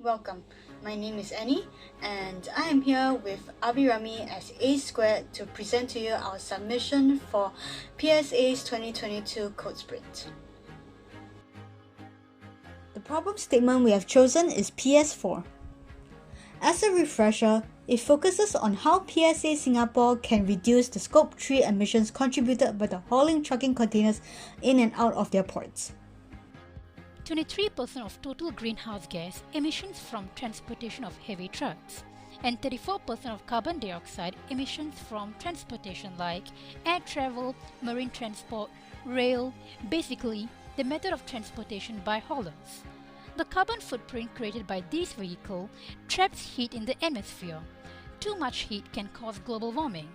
Welcome. My name is Annie and I am here with Abirami as A Squared to present to you our submission for PSA's 2022 Code Sprint. The problem statement we have chosen is PS4. As a refresher, it focuses on how PSA Singapore can reduce the Scope 3 emissions contributed by the hauling trucking containers in and out of their ports. 23% of total greenhouse gas emissions from transportation of heavy trucks, and 34% of carbon dioxide emissions from transportation like air travel, marine transport, rail, basically the method of transportation by haulers. The carbon footprint created by this vehicle traps heat in the atmosphere. Too much heat can cause global warming.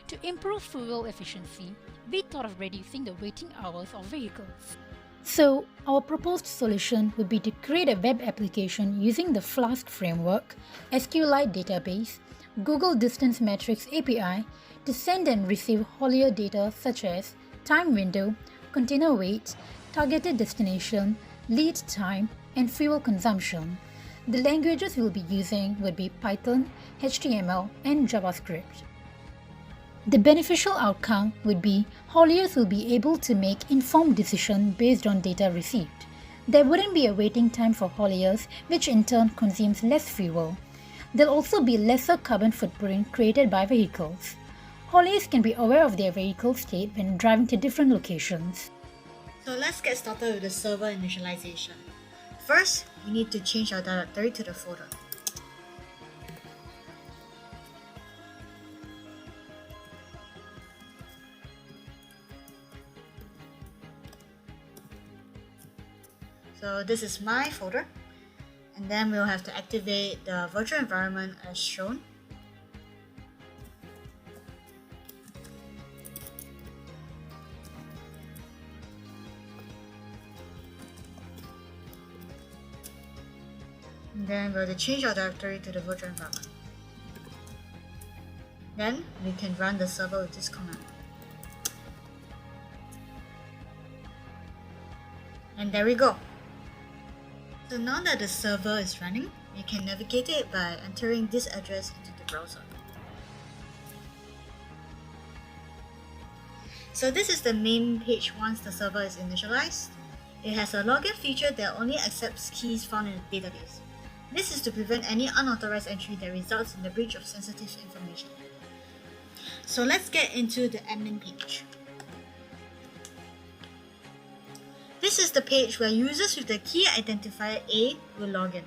To improve fuel efficiency, we thought of reducing the waiting hours of vehicles. So, our proposed solution would be to create a web application using the Flask framework, SQLite database, Google Distance Metrics API to send and receive haulier data such as time window, container weight, targeted destination, lead time, and fuel consumption. The languages we'll be using would be Python, HTML, and JavaScript. The beneficial outcome would be hauliers will be able to make informed decisions based on data received. There wouldn't be a waiting time for hauliers, which in turn consumes less fuel. There'll also be lesser carbon footprint created by vehicles. Hauliers can be aware of their vehicle state when driving to different locations. So let's get started with the server initialization. First, we need to change our directory to the folder. So this is my folder, and then we'll have to activate the virtual environment as shown. And then we'll have to change our directory to the virtual environment. Then we can run the server with this command. And there we go. So now that the server is running, you can navigate it by entering this address into the browser. So this is the main page once the server is initialized. It has a login feature that only accepts keys found in the database. This is to prevent any unauthorized entry that results in the breach of sensitive information. So let's get into the admin page. This is the page where users with the key identifier A will log in.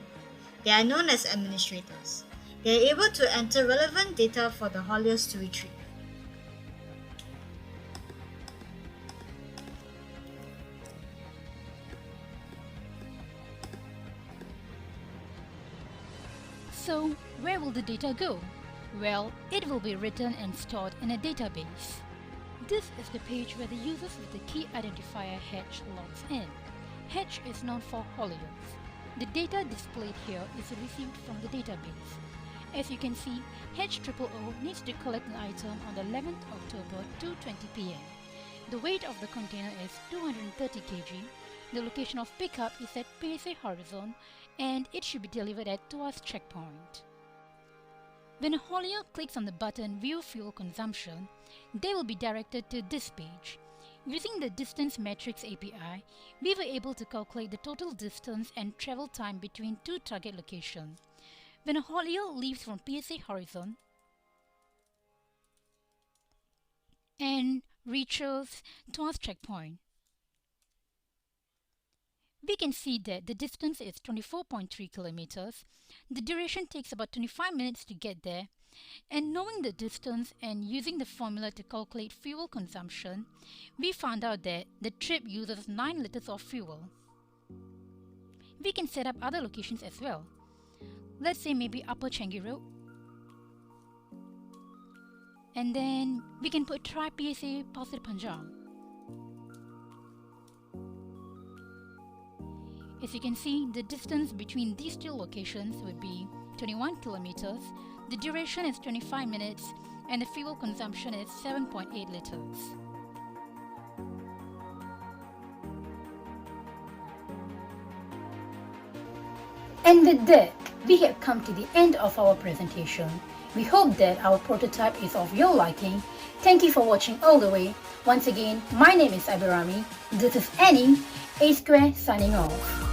They are known as administrators. They are able to enter relevant data for the hauliers to retrieve. So, where will the data go? Well, it will be written and stored in a database. This is the page where the users with the key identifier H logs in. H is known for hauliers. The data displayed here is received from the database. As you can see, HOOO needs to collect an item on the 11th October 2:20 p.m. The weight of the container is 230 kg. The location of pickup is at PSA Horizon and it should be delivered at Tuas checkpoint. When a haulier clicks on the button View Fuel Consumption, they will be directed to this page. Using the Distance Metrics API, we were able to calculate the total distance and travel time between two target locations. When a haulier leaves from PSA Horizon and reaches Tuas checkpoint, we can see that the distance is 24.3 kilometers. The duration takes about 25 minutes to get there. And knowing the distance and using the formula to calculate fuel consumption, we found out that the trip uses 9 liters of fuel. We can set up other locations as well. Let's say maybe Upper Changi Road. And then we can put try PSA Pasir Panjang. As you can see, the distance between these two locations would be 21 kilometers, the duration is 25 minutes, and the fuel consumption is 7.8 liters. And with that, we have come to the end of our presentation. We hope that our prototype is of your liking. Thank you for watching all the way. Once again, my name is Abirami. This is Annie, A Square signing off.